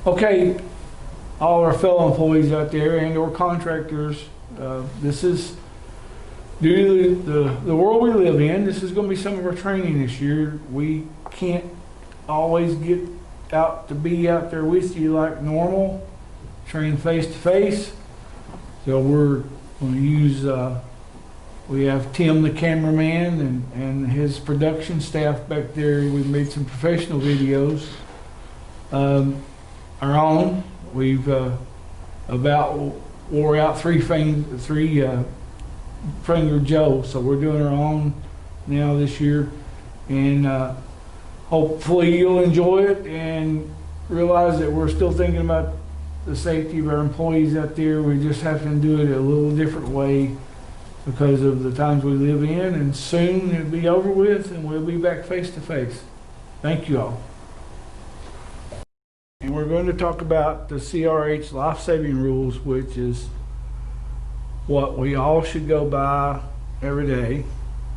Okay, all our fellow employees out there and or contractors, this is due to the world we live in. This is going to be some of our training this year. We can't always get out to be out there with you like normal, train face to face. So we're going to use, we have Tim the cameraman and his production staff back there. We've made some professional videos. Our own, we've about wore out three finger Joe, so we're doing our own now this year, and hopefully you'll enjoy it and realize that we're still thinking about the safety of our employees out there. We just have to do it a little different way because of the times we live in, and soon it'll be over with and we'll be back face to face. Thank you all. And we're going to talk about the CRH life-saving rules, which is what we all should go by every day.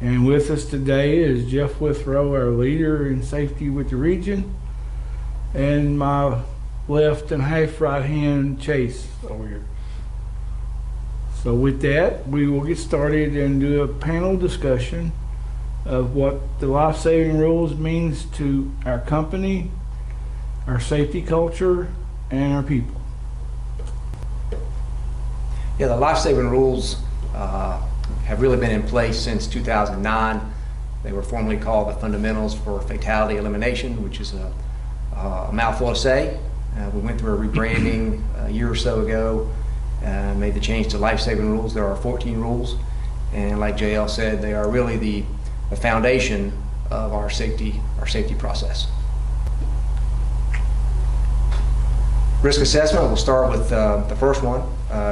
And with us today is Jeff Withrow, our leader in safety with the region, and my left and half right hand Chase over here. So with that, we will get started and do a panel discussion of what the life-saving rules means to our company, our safety culture, and our people. Yeah, the life-saving rules have really been in place since 2009. They were formerly called the Fundamentals for Fatality Elimination, which is a mouthful to say. We went through a rebranding a year or so ago, made the change to life-saving rules. There are 14 rules, and like JL said, they are really the foundation of our safety process. Risk assessment, we'll start with the first one.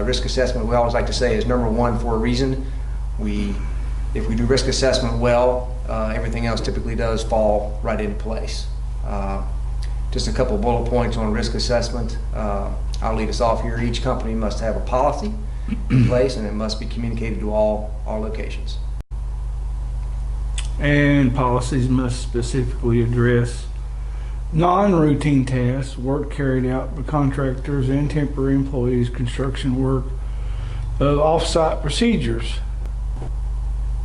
Risk assessment, we always like to say, is number one for a reason. If we do risk assessment well, everything else typically does fall right into place. Just a couple bullet points on risk assessment. I'll lead us off here. Each company must have a policy in place, and it must be communicated to all locations. And policies must specifically address non-routine tasks, work carried out by contractors and temporary employees, construction work, off-site procedures.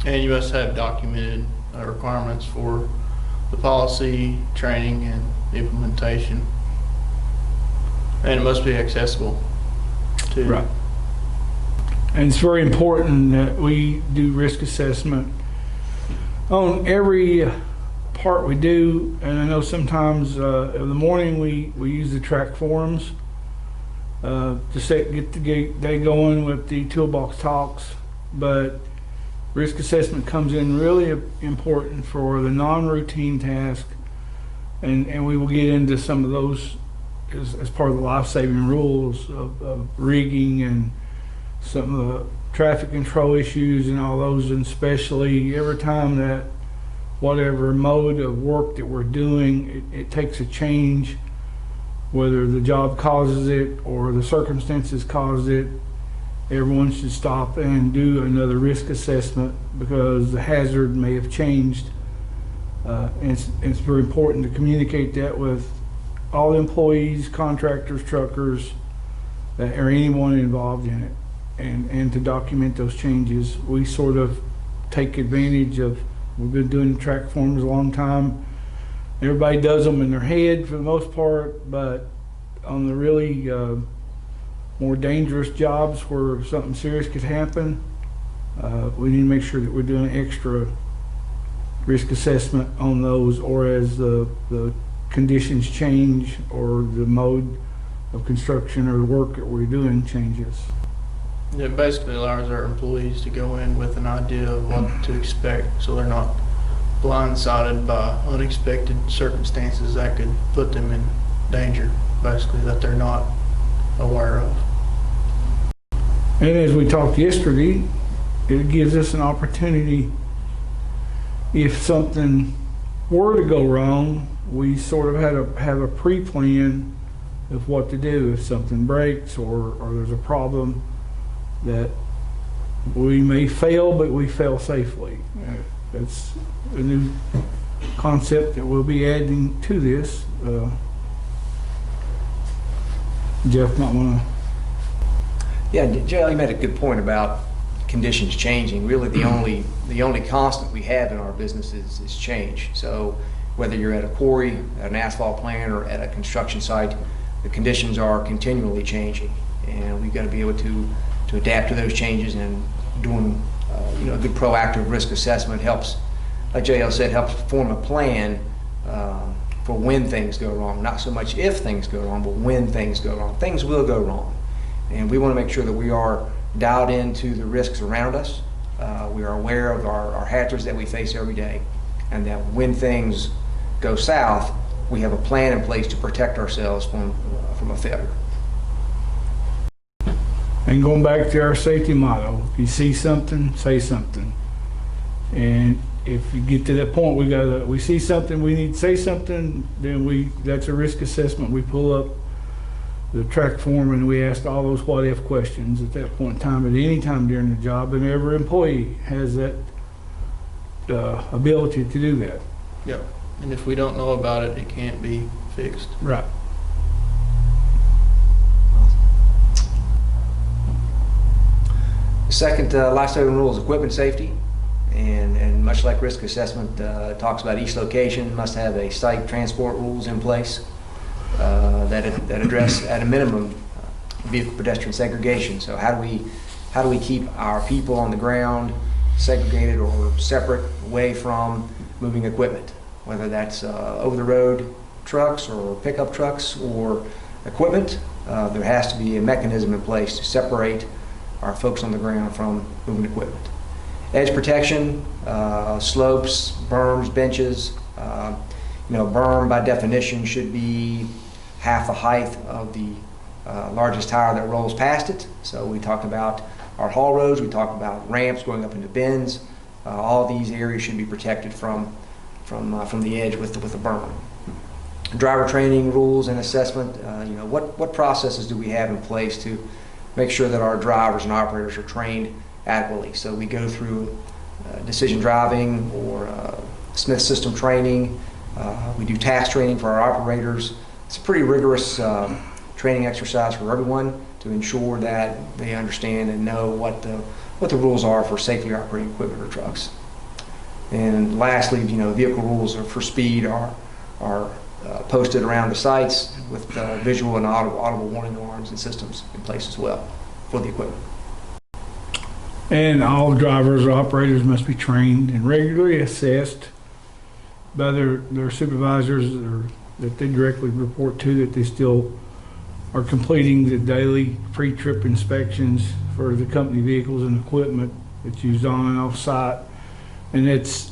And you must have documented requirements for the policy, training, and implementation. And it must be accessible too. Right. And it's very important that we do risk assessment on every part we do. And I know sometimes in the morning we use the track forums to get the day going with the toolbox talks, but risk assessment comes in really important for the non-routine task, and we will get into some of those as part of the life-saving rules of rigging and some of the traffic control issues and all those, and especially every time that whatever mode of work that we're doing, it takes a change, whether the job causes it or the circumstances cause it. Everyone should stop and do another risk assessment because the hazard may have changed. And it's very important to communicate that with all employees, contractors, truckers, or anyone involved in it, and to document those changes. We sort of take advantage of, we've been doing track forms a long time. Everybody does them in their head for the most part, but on the really more dangerous jobs where something serious could happen, we need to make sure that we're doing extra risk assessment on those, or as the conditions change or the mode of construction or the work that we're doing changes. It basically allows our employees to go in with an idea of what to expect, so they're not blindsided by unexpected circumstances that could put them in danger, basically, that they're not aware of. And as we talked yesterday, it gives us an opportunity, if something were to go wrong, we sort of have a pre-plan of what to do if something breaks or there's a problem, that we may fail, but we fail safely. That's a new concept that we'll be adding to this. Jeff might want to. Yeah, Joe, you made a good point about conditions changing. Really, the only constant we have in our business is change. So whether you're at a quarry, at an asphalt plant, or at a construction site, the conditions are continually changing, and we've got to be able to adapt to those changes. And doing a good proactive risk assessment helps, like JL said, helps form a plan for when things go wrong. Not so much if things go wrong, but when things go wrong. Things will go wrong, and we want to make sure that we are dialed into the risks around us. We are aware of our hazards that we face every day, and that when things go south, we have a plan in place to protect ourselves from a failure. And going back to our safety motto, if you see something, say something. And if you get to that point, we see something, we need to say something, then that's a risk assessment. We pull up the track form and we ask all those what if questions at that point in time, at any time during the job, and every employee has that ability to do that. Yep. And if we don't know about it, it can't be fixed. Right. The second life-saving rule is equipment safety, and much like risk assessment, it talks about each location must have a site transport rules in place that address at a minimum vehicle pedestrian segregation. So how do we keep our people on the ground segregated or separate away from moving equipment, whether that's over the road trucks or pickup trucks or equipment? There has to be a mechanism in place to separate our folks on the ground from moving equipment. Edge protection, slopes, berms, benches. Berm by definition should be half the height of the largest tire that rolls past it. So we talk about our haul roads, we talk about ramps going up into bends. All these areas should be protected from the edge with the berm. Driver training rules and assessment. What processes do we have in place to make sure that our drivers and operators are trained adequately? So we go through decision driving or Smith system training. We do task training for our operators. It's a pretty rigorous training exercise for everyone to ensure that they understand and know what the rules are for safely operating equipment or trucks. And lastly, vehicle rules for speed are posted around the sites with visual and audible warning alarms and systems in place as well for the equipment. And all drivers or operators must be trained and regularly assessed by their supervisors or that they directly report to, that they still are completing the daily pre-trip inspections for the company vehicles and equipment that's used on and off site. And it's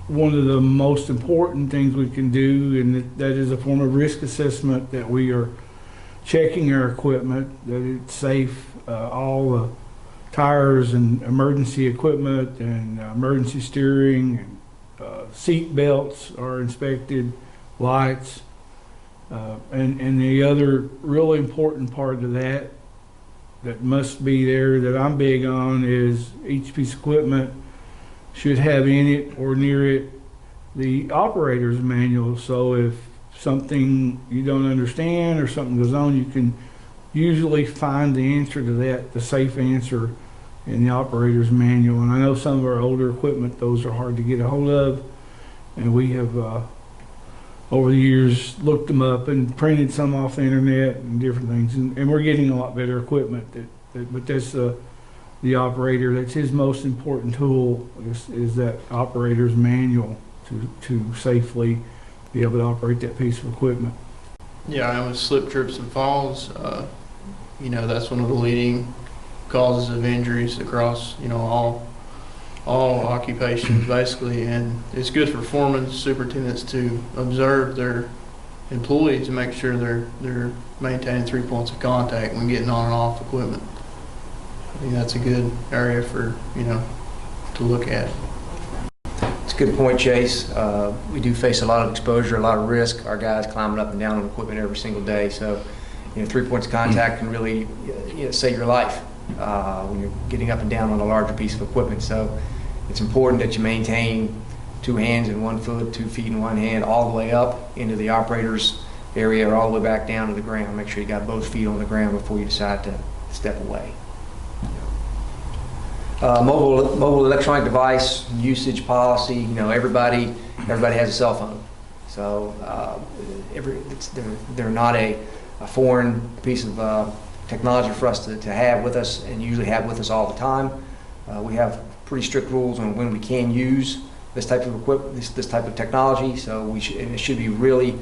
one of the most important things we can do, and that is a form of risk assessment, that we are checking our equipment, that it's safe, all the tires and emergency equipment and emergency steering and seat belts are inspected, lights, and the other really important part of that must be there, that I'm big on, is each piece of equipment should have in it or near it the operator's manual. So if something you don't understand or something goes on, you can usually find the answer to that, the safe answer, in the operator's manual. And I know some of our older equipment, those are hard to get a hold of, and we have over the years looked them up and printed some off the internet and different things, and we're getting a lot better equipment. But that's the operator, that's his most important tool, is that operator's manual to safely be able to operate that piece of equipment. Yeah, and with slip, trips, and falls, that's one of the leading causes of injuries across, all occupations basically. And it's good for foremen, superintendents to observe their employees to make sure they're maintaining 3 points of contact when getting on and off equipment. I think that's a good area for, to look at. It's a good point, Chase. We do face a lot of exposure, a lot of risk. Our guys climbing up and down on equipment every single day. So, 3 points of contact can really save your life when you're getting up and down on a larger piece of equipment. So it's important that you maintain 2 hands and 1 foot, 2 feet and 1 hand all the way up into the operator's area or all the way back down to the ground. Make sure you got both feet on the ground before you decide to step away. Mobile electronic device usage policy. You know, everybody has a cell phone, so they're not a foreign piece of technology for us to have with us, and usually have with us all the time. We have pretty strict rules on when we can use this type of equipment, this type of technology. So it should be really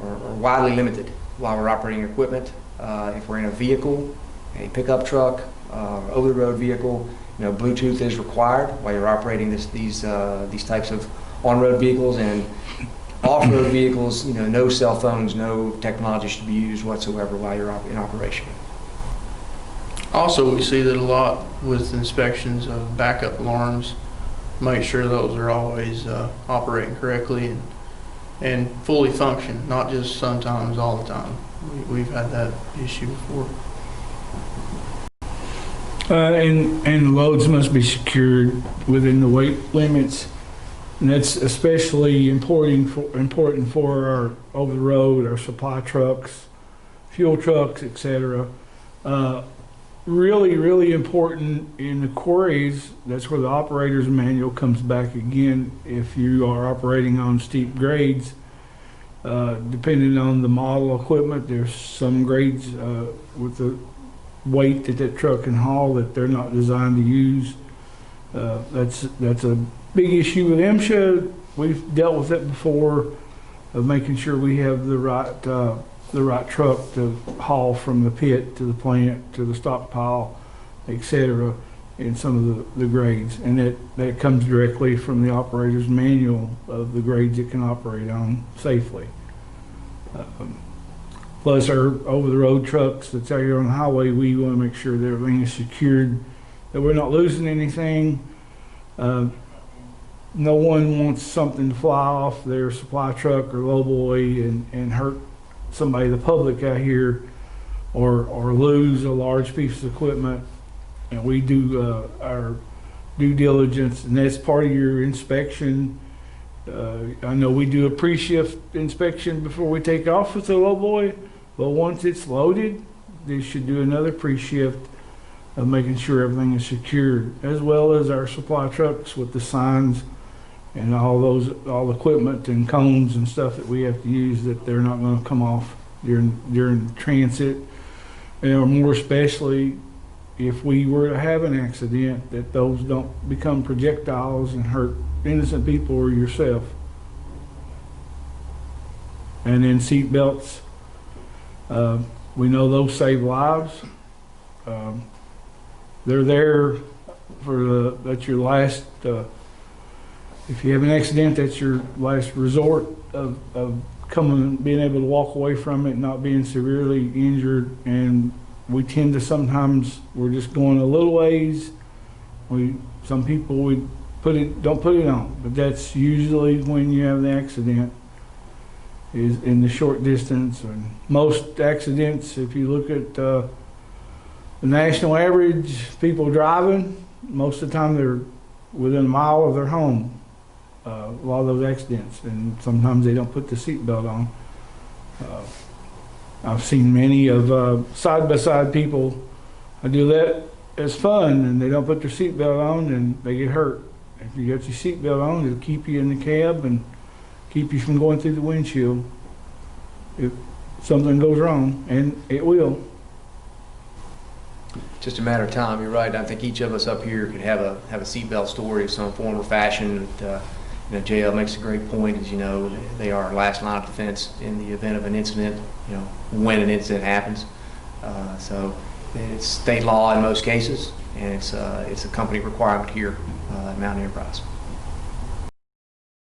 or widely limited while we're operating equipment. If we're in a vehicle, a pickup truck, over-the-road vehicle, you know, Bluetooth is required while you're operating these types of on-road vehicles, and off-road vehicles, you know, no cell phones, no technology should be used whatsoever while you're in operation. Also, we see that a lot with inspections of backup alarms. Make sure those are always operating correctly and fully function, not just sometimes, all the time. We've had that issue before. And loads must be secured within the weight limits, and that's especially important for our over-the-road, our supply trucks, fuel trucks, etc. Really important in the quarries. That's where the operator's manual comes back again. If you are operating on steep grades, depending on the model equipment, there's some grades with the weight that truck can haul that they're not designed to use. That's a big issue with MSHA. We've dealt with it before, of making sure we have the right truck to haul from the pit to the plant to the stockpile, etc. in some of the grades, and that comes directly from the operator's manual of the grades it can operate on safely. Plus our over-the-road trucks that's out here on the highway, we want to make sure that everything is secured, that we're not losing anything. No one wants something to fly off their supply truck or lowboy and hurt somebody, the public out here, or lose a large piece of equipment. And we do our due diligence, and that's part of your inspection. I know we do a pre-shift inspection before we take off with the lowboy, but once it's loaded, they should do another pre-shift of making sure everything is secured, as well as our supply trucks with the signs and all equipment and cones and stuff that we have to use, that they're not going to come off during transit, and more especially if we were to have an accident, that those don't become projectiles and hurt innocent people or yourself. And then seat belts, we know those save lives. They're there that's your last, if you have an accident, that's your last resort of being able to walk away from it, not being severely injured. And we tend to sometimes, we're just going a little ways. Some people don't put it on, but that's usually when you have the accident, is in the short distance. And most accidents, if you look at the national average, people driving, most of the time they're within a mile of their home. A lot of those accidents, and sometimes they don't put the seatbelt on. I've seen many of side-by-side people do that as fun, and they don't put their seatbelt on and they get hurt. If you got your seatbelt on, it'll keep you in the cab and keep you from going through the windshield if something goes wrong, and it will. Just a matter of time. You're right. I think each of us up here could have a seatbelt story of some form or fashion. JL makes a great point. As you know, they are our last line of defense in the event of an incident. You know, when an incident happens. So it's state law in most cases, and it's a company requirement here at Mountain Enterprise.